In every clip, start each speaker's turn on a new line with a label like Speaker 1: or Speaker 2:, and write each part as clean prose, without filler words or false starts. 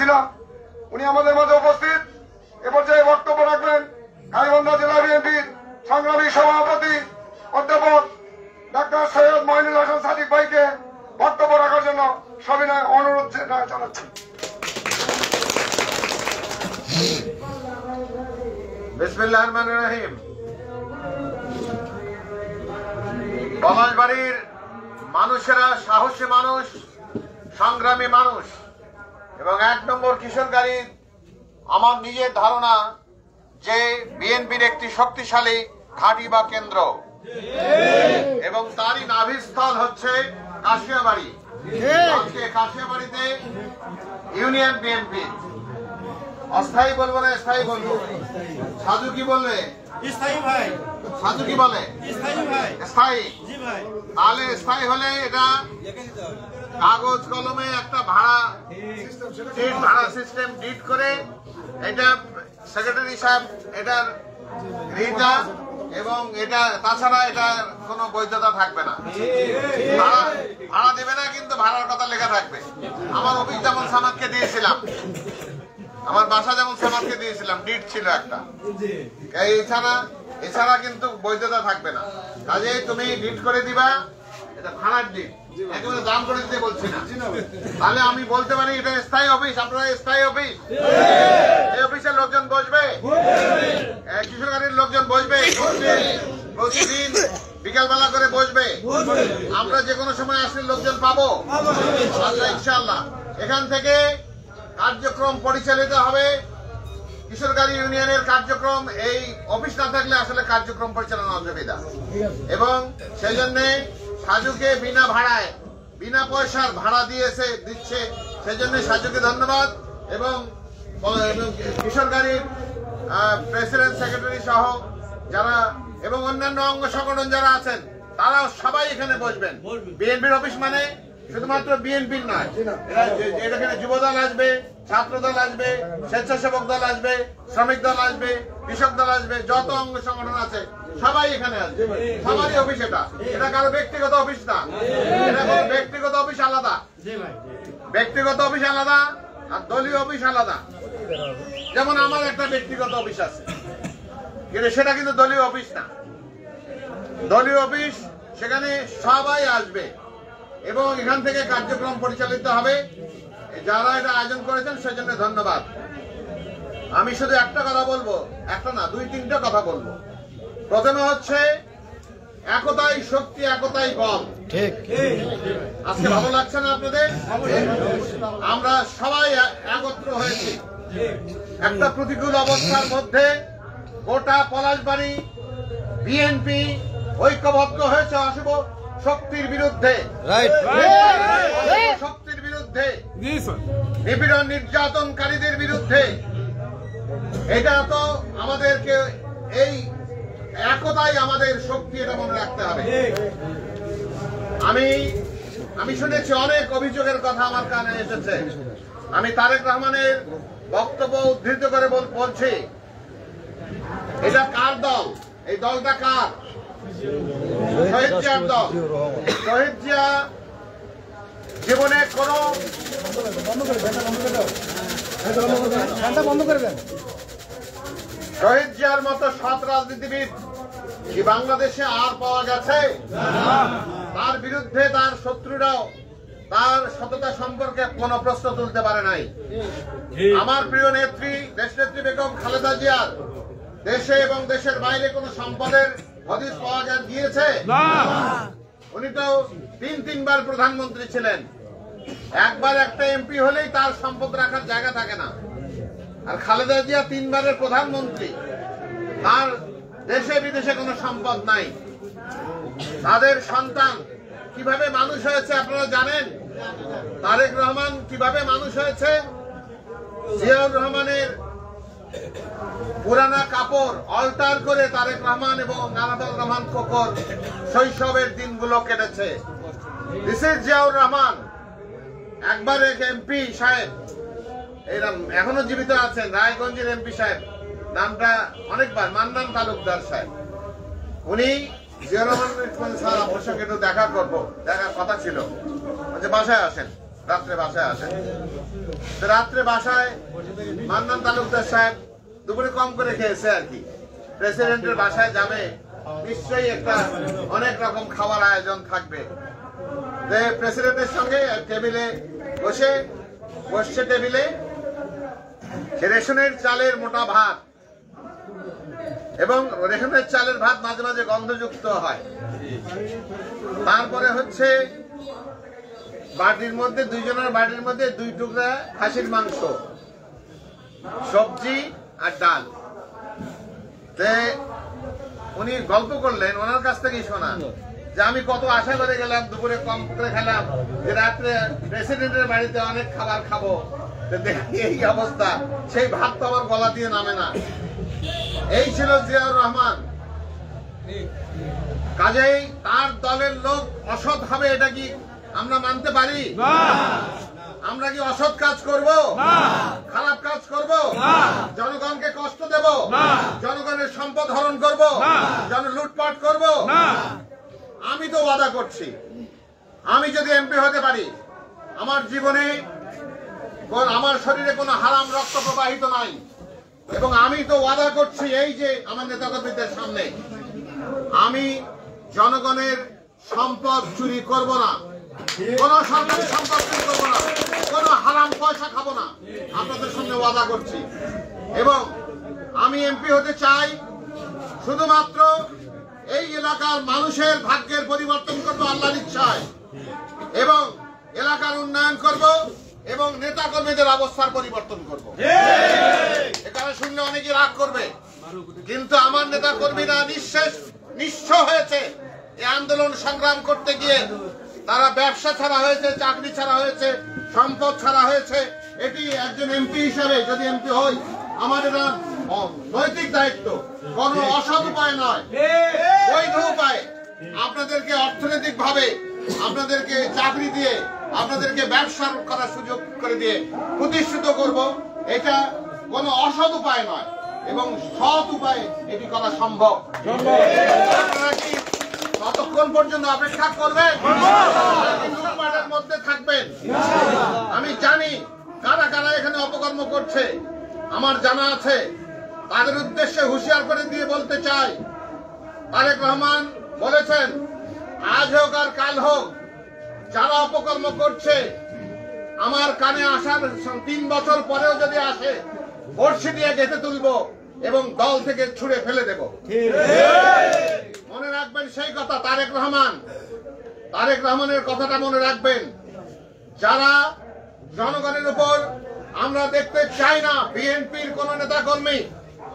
Speaker 1: করেছিলাম। উনি আমাদের মাঝে উপস্থিত। এ পর্যায়ে বক্তব্য রাখবেন গাইবান্ধা জেলা বিএনপির সংগ্রামী সভাপতি অধ্যাপক ডাক্তার সৈয়দ মঈনুল হাসান সাদিক ভাইকে বক্তব্য রাখার জন্য সবিনয় অনুরোধ জানাচ্ছি।
Speaker 2: বিসমিল্লাহির রহমানির রহিম। পলাশবাড়ির মানুষেরা সাহসী মানুষ, সংগ্রামী মানুষ এবং ১ নম্বর কিশোরগঞ্জের আমার নিজের ধারণা যে বিএনপির একটি শক্তিশালী ঘাঁটি বা কেন্দ্র এবং তারই নাভিস্থল হচ্ছে কাশিয়াবাড়ি। আজকে কাশিয়াবাড়িতে ইউনিয়ন বিএনপি, অস্থায়ী বলবো না স্থায়ী বলবো? সাধু কি বললে?
Speaker 3: স্থায়ী ভাই।
Speaker 2: সাধু কি বলে?
Speaker 3: স্থায়ী ভাই।
Speaker 2: স্থায়ী।
Speaker 3: জি ভাই।
Speaker 2: তাহলে স্থায়ী হলে এটা কাগজ কলমে একটা ভাড়া সিস্টেম ডিট করে এটা সেক্রেটারি সাহেব এটার রিটা এবং এটা তাছাড়া এটার কোনো বৈধতা থাকবে না। ভাড়া দেবে না, কিন্তু ভাড়ার কথা লেখা থাকবে। আমার অফিস যেমন সামাদকে দিয়েছিলাম, আমার বাসা যেমন সামাদকে দিয়েছিলাম, ডিট ছিল একটা। এছাড়া কিন্তু বৈধতা থাকবে না। কাজে তুমি ডিট করে দিবা, এটা ভাড়ার ডিট, একেবারে দাম করে দিতে বলছি না। তাহলে আমি বলতে পারি এটা স্থায়ী অফিস। আপনারা স্থায়ী অফিস, এই অফিসের লোকজন বসবে, কিশোরগঞ্জের লোকজন বসবে, প্রতিদিন বিকালবেলা করে বসবে। আমরা যে কোনো সময় আসলে লোকজন পাবো ইনশাআল্লাহ। এখান থেকে কার্যক্রম পরিচালিত হবে। কিশোরগঞ্জ ইউনিয়নের কার্যক্রম এই অফিস না থাকলে আসলে কার্যক্রম পরিচালনা অসুবিধা, এবং সেই জন্য সাজুকে বিনা ভাড়ায়, বিনা পয়সার ভাড়া দিচ্ছে, সেই জন্য সাজুকে ধন্যবাদ। এবং কিশোরগঞ্জের প্রেসিডেন্ট সেক্রেটারি সহ যারা এবং অন্যান্য অঙ্গ সংগঠন যারা আছেন তারা সবাই এখানে বসবেন। বিএনপির অফিস মানে শুধুমাত্র বিএনপির নয়, এখানে যুবদল আসবে, ছাত্র দল আসবে, স্বেচ্ছাসেবক দল আসবে, শ্রমিক দল আসবে, কৃষক দল আসবে, যত অঙ্গ সংগঠন আছে সবাই এখানে আসবে। সবারই অফিস এটা, এটা কারো ব্যক্তিগত অফিস না। এটা কোনো ব্যক্তিগত অফিস আলাদা, ব্যক্তিগত অফিস আলাদা আর দলীয় অফিস আলাদা। যেমন আমার একটা ব্যক্তিগত অফিস আছে, কিন্তু সেটা কিন্তু দলীয় অফিস না। দলীয় অফিস, সেখানে সবাই আসবে এবং এখান থেকে কার্যক্রম পরিচালিত হবে। যারা এটা আয়োজন করেছেন সেজন্য ধন্যবাদ। আমি শুধু একটা কথা বলবো, একটা না, 2-3টা কথা বলবো। প্রথমে হচ্ছে একতাই শক্তি, একতাই বল। ঠিক। আজকে ভালো লাগছে না আপনাদের? আমরা সবাই একত্র হয়েছি একটা প্রতিকূল অবস্থার মধ্যে। গোটা পলাশবাড়ি বিএনপি ঐক্যবদ্ধ হয়েছে অশুভ শক্তির বিরুদ্ধে, শক্তির বিরুদ্ধে, নিপীড়ন নির্যাতনকারীদের বিরুদ্ধে। এটা তো আমাদেরকে, এই একতাই আমাদের শক্তি, এটা মনে রাখতে হবে। আমি শুনেছি অনেক অভিযোগের কথা আমার কানে এসেছে। আমি তারেক রহমানের বক্তব্য উদ্ধৃত করে বলছি, এটা কার দল? এই দলটা কার? শহীদ জিয়ার দল। শহীদ জিয়া জীবনে কোন শহীদ জিয়ার মতো সৎ রাজনীতিবিদ কি বাংলাদেশে আর পাওয়া গেছে? তার বিরুদ্ধে তার শত্রুরাও তার সততা সম্পর্কে কোন প্রশ্ন তুলতে পারে নাই। আমার প্রিয় নেত্রী, দেশনেত্রী বেগম খালেদা জিয়ার দেশে এবং দেশের বাইরে কোন সম্পদের হদিস পাওয়া গিয়েছে? উনি তো 3-3বার প্রধানমন্ত্রী ছিলেন। একবার একটা এমপি হলেই তার সম্পদ রাখার জায়গা থাকে না। আর খালেদা জিয়া 3বারের প্রধানমন্ত্রী, তার দেশে বিদেশে কোনো সম্পদ নাই। তাদের সন্তান কিভাবে মানুষ হয়েছে আপনারা জানেন? তারেক রহমান কিভাবে মানুষ হয়েছে? জিয়াউর রহমানের পুরানা কাপড় অল্টার করে তারেক রহমান এবং নানাদুল রহমান খোকর শৈশবের দিনগুলো কেটেছে। This is Ziaur Rahman. একবার এক এমপি সাহেব, এরকম এখনো জীবিত আছেন, রায়গঞ্জের এমপি সাহেব, নামটা অনেকবার, মান্নান তালুকদার সাহেব। উনি জিয়াউর রহমান স্যার আপনার সঙ্গে একটু দেখা করবো, দেখার কথা ছিল, বাসায় আসেন। রাত্রে বাসায় আসেন। রাত্রে বাসায় মান্নান তালুকদার সাহেব দুপুরে কম করে খেয়েছে আর কি। প্রেসিডেন্টের বাসায় যাবে, নিশ্চয়ই একটা অনেক রকম খাওয়ার আয়োজন থাকবে। প্রেসিডেন্টের সঙ্গে টেবিলে বসছে টেবিলে রেশনের চালের মোটা ভাত, এবং রেশনের চালের ভাত মাঝে মাঝে গন্ধযুক্ত হয়। তারপরে হচ্ছে দুইজনের বাড়ির মধ্যে 2 টুকরা খাসির মাংস, সবজি আর ডাল। উনি গল্প করলেন, ওনার কাছ থেকেই শোনা যে আমি কত আশা করে গেলাম, দুপুরে কম করে খেলাম, যে রাত্রে প্রেসিডেন্টের বাড়িতে অনেক খাবার খাবো, দেখি এই অবস্থা। সেই ভাত তো আমার গলা দিয়ে নামে না। এই ছিল জিয়াউর রহমান। কাজেই তার দলের লোক অসৎ হবে, এটা কি আমরা মানতে পারি? আমরা কি অসৎ কাজ করব? খারাপ কাজ করব? জনগণকে কষ্ট দেব? জনগণের সম্পদ হরণ করব? লুটপাট করব? আমি তো ওয়াদা করছি, আমি যদি এমপি হতে পারি, আমার জীবনে আমার শরীরে কোনো হারাম রক্ত প্রবাহিত নাই, এবং আমি তো ওয়াদা করছি এই যে আমার নেতাকর্মীদের সামনে, আমি জনগণের সম্পদ চুরি করব না, কোন সরকারি সম্পদ চুরি করব না, কোন হারাম পয়সা খাবো না, আপনাদের সামনে ওয়াদা করছি। এবং আমি এমপি হতে চাই শুধুমাত্র এই এলাকার মানুষের ভাগ্যের পরিবর্তন করবো আল্লাহর ইচ্ছায়, এবং এলাকার উন্নয়ন করব, এবং নেতা কর্মীদের অবস্থার পরিবর্তন করব। এখানে শুনলে অনেকে রাগ করবে, কিন্তু আমার নেতা কর্মীরা নিঃস্ব হয়েছে এই আন্দোলন সংগ্রাম করতে গিয়ে। তারা ব্যবসা ছাড়া হয়েছে, চাকরি ছাড়া হয়েছে, সম্পদ ছাড়া হয়েছে। এটি একজন এমপি হিসাবে যদি এমপি হই, আমার এটা নৈতিক দায়িত্ব, কোন অসৎ উপায় নয়, বৈধ উপায় আপনাদেরকে অর্থনৈতিক ভাবে, আপনাদেরকে চাকরি দিয়ে, আপনাদেরকে ব্যবসা করার সুযোগ করে দিয়ে প্রতিষ্ঠিত করব। এটা কোন অসৎ উপায় নয়, এবং সৎ উপায়ে এটি করা সম্ভব। আপনারা কি ততক্ষণ পর্যন্ত অপেক্ষা করবেন? লুটপাটের মধ্যে থাকবেন? আমি জানি কারা কারা এখানে অপকর্ম করছে, আমার জানা আছে। তাদের উদ্দেশ্যে হুঁশিয়ার করে দিয়ে বলতে চাই, তারেক রহমান বলেছেন, আজ হোক আর কাল হোক, যারা অপকর্ম করছে আমার কানে আসার 3 বছর পরেও যদি আসে, বর্ষি দিয়ে গেঁথে তুলবো এবং দল থেকে ছুড়ে ফেলে দেব। মনে রাখবেন সেই কথা। তারেক রহমানের কথাটা মনে রাখবেন। যারা জনগণের উপর, আমরা দেখতে চাই না বিএনপির কোন নেতা কর্মী,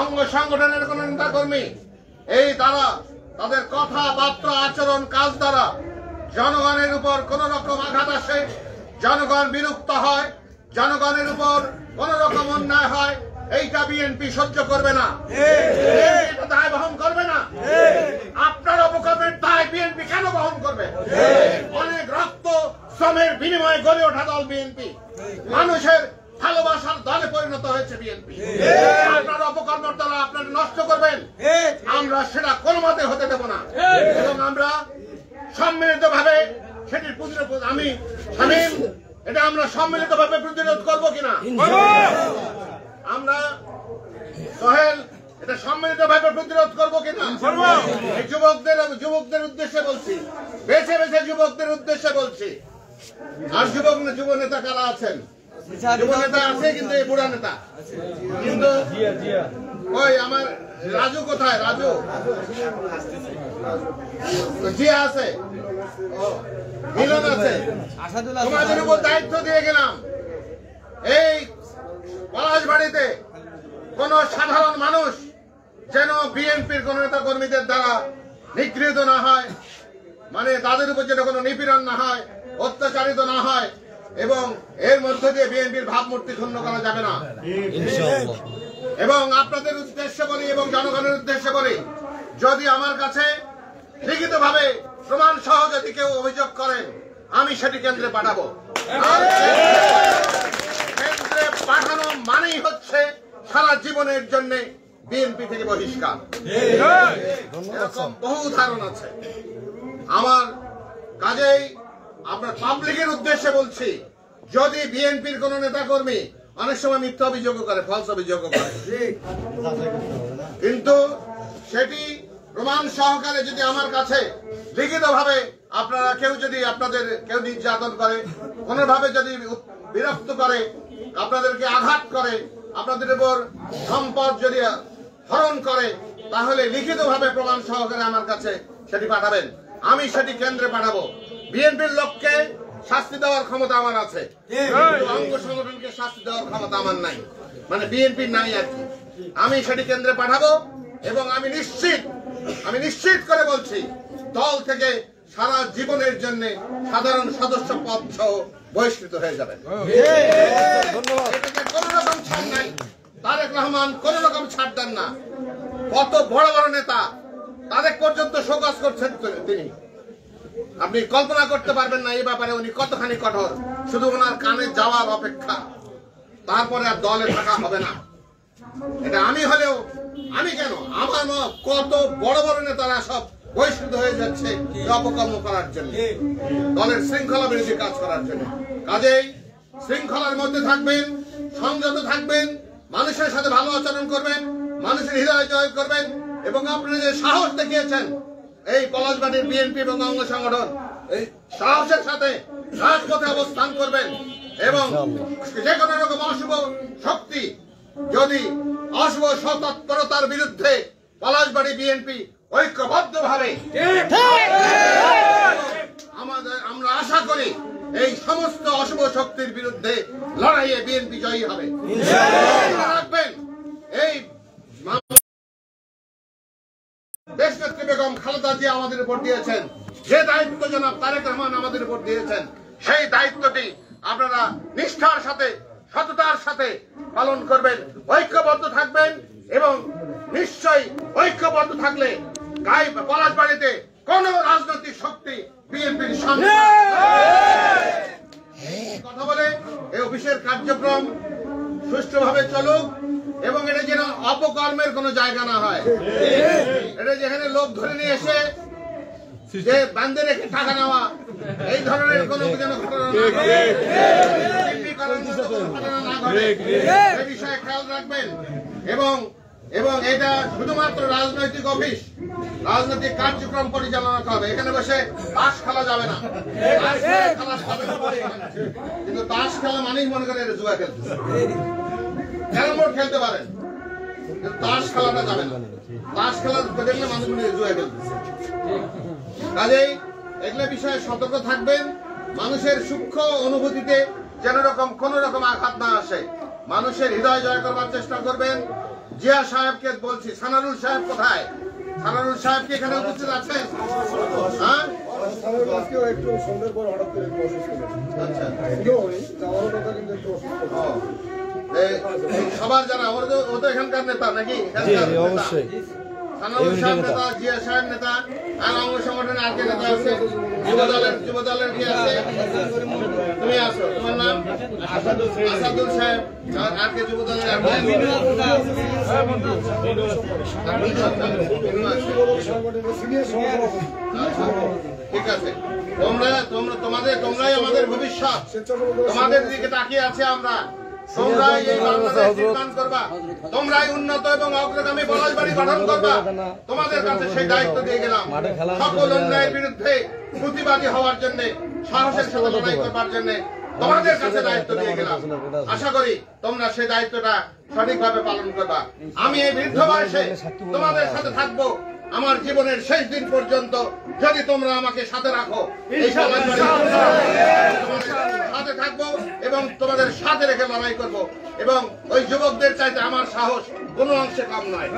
Speaker 2: অঙ্গ সংগঠনের কোন নেতা কর্মী, এই তারা তাদের কথাবার্তা, আচরণ, কাজ দ্বারা জনগণের উপর কোন রকম আঘাত আসে, জনগণ বিরক্ত হয়, জনগণের উপর কোন রকম অন্যায় হয়, এইটা বিএনপি সহ্য করবে না, দায় বহন করবে না। আপনার অপকর্মের দায় বিএনপি কেন বহন করবে? অনেক রক্ত শ্রমের বিনিময়ে গড়ে ওঠা দল বিএনপি, মানুষের ভালোবাসার দলে পরিণত হয়েছে বিএনপি। আপনার অপকর্মের দ্বারা আপনারা নষ্ট করবেন, আমরা সেটা কোনো মতে হতে দেব না, এবং আমরা সম্মিলিত ভাবে সেটির প্রতিরোধ, আমি শামীম, এটা আমরা সম্মিলিত ভাবে প্রতিরোধ করবো কিনা, আমরা সোহেল, এটা সম্মিলিত ভাবে প্রতিরোধ করবো কিনা। এই যুবকদের উদ্দেশ্যে বলছি, বেছে বেছে যুবকদের উদ্দেশ্যে বলছি। আর যুব নেতা কারা আছেন? যুব নেতা আছে, কিন্তু এই বুড়া নেতা, কিন্তু ওই আমার রাজু কোথায়? রাজু জিয়া আছে, মিলন আছে। তোমাদের উপর দায়িত্ব দিয়ে গেলাম, এই পলাশবাড়িতে কোন সাধারণ মানুষ যেন বিএনপির কোন নেতা কর্মীদের দ্বারা নিগৃহীত না হয়, মানে তাদের উপর যেন কোনো নিপীড়ন না হয়, অত্যাচারিত না হয়, এবং এর মধ্য দিয়ে বিএনপির ভাবমূর্তি ক্ষুণ্ণ করা যাবে না। এবং আপনাদের উদ্দেশ্যে বলি এবং জনগণের উদ্দেশ্যে বলি, যদি আমার কাছে লিখিত ভাবে প্রমাণ সহ যদি কেউ অভিযোগ করেন, আমি সেটি কেন্দ্রে পাঠাবো। কেন্দ্রে পাঠানো মানেই হচ্ছে সারা জীবনের জন্য বিএনপি থেকে বহিষ্কার। এরকম বহু উদাহরণ আছে আমার। কাজেই আপনার পাবলিকের উদ্দেশ্যে বলছি, যদি বিএনপির কোন নেতা কর্মী অনেক সময় মিথ্যা অভিযোগ করে, ফলস অভিযোগ করে, কিন্তু সেটি প্রমাণ সহকারে যদি আমার কাছে লিখিতভাবে আপনারা যদি আপনাদের কেউ নির্যাতন করে, কোনোভাবে যদি বিরক্ত করে, আপনাদেরকে আঘাত করে, আপনাদের উপর সম্পদ যদি হরণ করে, তাহলে লিখিতভাবে প্রমাণ সহকারে আমার কাছে সেটি পাঠাবেন। আমি সেটি কেন্দ্রে পাঠাবো। বিএনপির লোককে শাস্তি দেওয়ার ক্ষমতা আমার আছে, অঙ্গ সংগঠনকে শাস্তি দেওয়ার ক্ষমতা আমার নাই, মানে বিএনপির নাই আর কি। আমি সেটি কেন্দ্রে পাঠাবো এবং আমি নিশ্চিত করে বলছি, দল থেকে সারা জীবনের জন্য সাধারণ সদস্য পদ সহ বহিষ্কৃত হয়ে যাবে। এটাতে কোন রকম ছাড় নাই। তারেক রহমান কোন রকম ছাড় দেন না। কত বড় বড় নেতা, তাদের পর্যন্ত শোকজ করছেন তিনি। আপনি কল্পনা করতে পারবেন না এই ব্যাপারে উনি কতখানি কঠোর। শুধু ওনার কানে যাওয়ার অপেক্ষা, তারপরে আর দলে থাকা হবে না। এটা আমি হলেও, আমি কেন, আমার কত বড় বড় নেতারা সব বহিষ্কৃত হয়ে যাচ্ছে অপকর্ম করার জন্য, দলের শৃঙ্খলা বিরোধী কাজ করার জন্য। কাজেই শৃঙ্খলার মধ্যে থাকবেন, সংযত থাকবেন, মানুষের সাথে ভালো আচরণ করবেন, মানুষের হৃদয় জয় করবেন এবং আপনারা যে সাহস দেখিয়েছেন এই পলাশবাড়ির বিএনপি এবং অঙ্গ সংগঠন, এই সাহসের সাথে রাজপথে অবস্থান করবেন এবং যে কোনো রকম অশুভ শক্তি যদি অশুভ তৎপরতার বিরুদ্ধে পলাশবাড়ি বিএনপি ঐক্যবদ্ধভাবে আমরা আশা করি এই সমস্ত অশুভ শক্তির বিরুদ্ধে লড়াইয়ে বিএনপি জয়ী হবে। রাখবেন এই দেশনেত্রী বেগম খালেদা জিয়া আমাদের উপর দিয়েছেন, যে দায়িত্ব জনাব তারেক রহমান আমাদের উপর দিয়েছেন, সেই দায়িত্বটি আপনারা নিষ্ঠার সাথে, সততার সাথে পালন করবেন, ঐক্যবদ্ধ থাকবেন এবং নিশ্চয়ই ঐক্যবদ্ধ থাকলে পলাশবাড়িতে কোন রাজনৈতিক শক্তি বিএনপির সামনে কথা বলে এই অফিসের কার্যক্রম সুষ্ঠুভাবে চলুক এবং এটা যেন অপকর্মের কোনো জায়গা না হয়। এটা যেখানে লোক ধরে নিয়ে এসে যে বান্ধে রেখে টাকা নেওয়া, এই ধরনের কোনো যেন ঘটনা না ঘটে, সে বিষয়ে খেয়াল রাখবেন। এবং এটা শুধুমাত্র রাজনৈতিক অফিস, রাজনৈতিক কার্যক্রম পরিচালনা হবে। এখানে বসে তাস খেলা যাবে না, কিন্তু তাস খেলা মানেই মনে করেন এটা জুয়া খেলতে। ক্যারম বোর্ড খেলতে পারেন, কিন্তু তাস খেলাটা যাবে না। তাস খেলা দেখলে মানুষ মনে জুয়া খেলতেছে। কাজেই এগুলো বিষয়ে সতর্ক থাকবেন। মানুষের সূক্ষ্ম অনুভূতিতে যেন কোন রকম আঘাত না আসে, মানুষের হৃদয় জয় করবার চেষ্টা করবেন। জিয়া সাহেবকে বলছি, সানারুল সাহেব কোথায়? সানারুল সাহেব কি এখানে উপস্থিত আছেন? হ্যাঁ, সবার জানা ও তো এখানকার নেতা নাকি? অবশ্যই সানারুল সাহেব নেতা, জিয়া সাহেব নেতা, আর অঙ্গ সংগঠনের আর কে নেতা আছে? যুব দলের কি আছে? তুমি আসো, তোমার নাম আসাদুল সাহেব, আর কে যুব দলের? ঠিক আছে, তোমরাই আমাদের ভবিষ্যৎ, তোমাদের দিকে তাকিয়ে আছে আমরা। তোমরাই এই বাংলাদেশ নির্মাণ করবা, তোমরাই উন্নত এবং অগ্রগামী পলাশবাড়ি গঠন করবা। তোমাদের কাছে সেই দায়িত্ব দিয়ে গেলাম। সকল অন্যায়ের বিরুদ্ধে প্রতিবাদী হওয়ার জন্য, সাহসের সাথে লড়াই করবার জন্য তোমাদের কাছে দায়িত্ব দিয়ে গেলাম। আশা করি তোমরা সেই দায়িত্বটা সঠিকভাবে পালন করবা। আমি এই বৃদ্ধ বয়সে তোমাদের সাথে থাকবো আমার জীবনের শেষ দিন পর্যন্ত। যদি তোমরা আমাকে সাথে রাখো, এই সাথে থাকবো এবং তোমাদের সাথে রেখে লড়াই করব। এবং ওই যুবকদের চাইতে আমার সাহস কোনো অংশে কম নয়।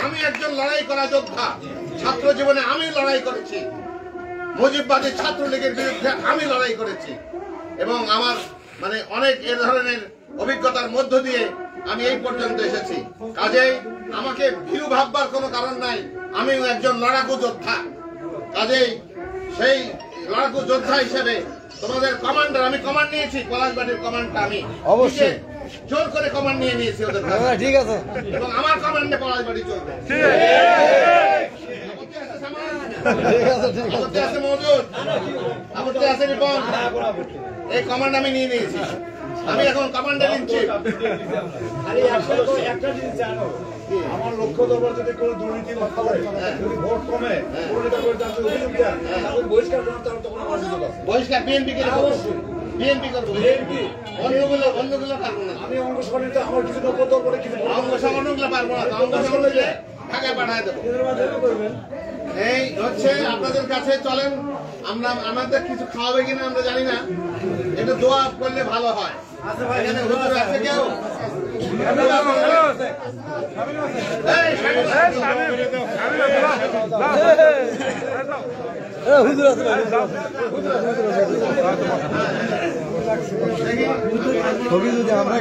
Speaker 2: আমি একজন লড়াই করা যোদ্ধা। ছাত্র জীবনে আমি লড়াই করেছি, মুজিববাদী ছাত্রলীগের বিরুদ্ধে আমি লড়াই করেছি এবং আমার অনেক এ ধরনের অভিজ্ঞতার মধ্য দিয়ে আমি এই পর্যন্ত এসেছি। কাজেই আমাকে ভীরু ভাববার কোনো কারণ নাই। আমি একজন লড়াকু যোদ্ধা। কাজেই সেই লড়াকু যোদ্ধা হিসেবে তোমাদের কমান্ডার, আমি কমান্ড নিয়েছি, পলাশবাড়ির কমান্ডটা আমি অবশ্যই জোর করে কমান্ড নিয়ে নিয়েছি ওদের। ঠিক আছে, এবং আমার কমান্ডে পলাশবাড়ি চলবে। আপত্তি আছে মজুদ, আপত্তি আছে রিপন। এই কমান্ড আমি নিয়ে নিয়েছি। আমি এখন কমান্ডার ইন চিফ।
Speaker 3: একটা জিনিস জানো, আমার লক্ষ্য দরবার যদি কোনো দুর্নীতি বা হয়, যদি ভোট কমে কোনো নেতা করে তার অভিযোগ দেন, তাহলে বহিষ্কার করার তার তো কোনো সুযোগ আছে।
Speaker 2: বহিষ্কার বিএনপি কে
Speaker 3: অবশ্যই
Speaker 2: বিএনপি করবো,
Speaker 3: বিএনপি
Speaker 2: অন্যগুলো পারবো না।
Speaker 3: আমি অঙ্গ সংগঠন আমার কিছু লক্ষ্য দরবারে কিছু
Speaker 2: অঙ্গ সংগঠনগুলো পারবো না, অঙ্গ সংগঠন ঢাকায় পাঠায় দেবো।
Speaker 3: করবেন।
Speaker 2: এই হচ্ছে আপনাদের কাছে চলেন, আমাদের কিছু খাওয়াবে কিনা আমরা জানি না, একটু দোয়া করলে ভালো হয়। এখানে হুজুর আছে কেউ?
Speaker 4: ছবি যদি আমরা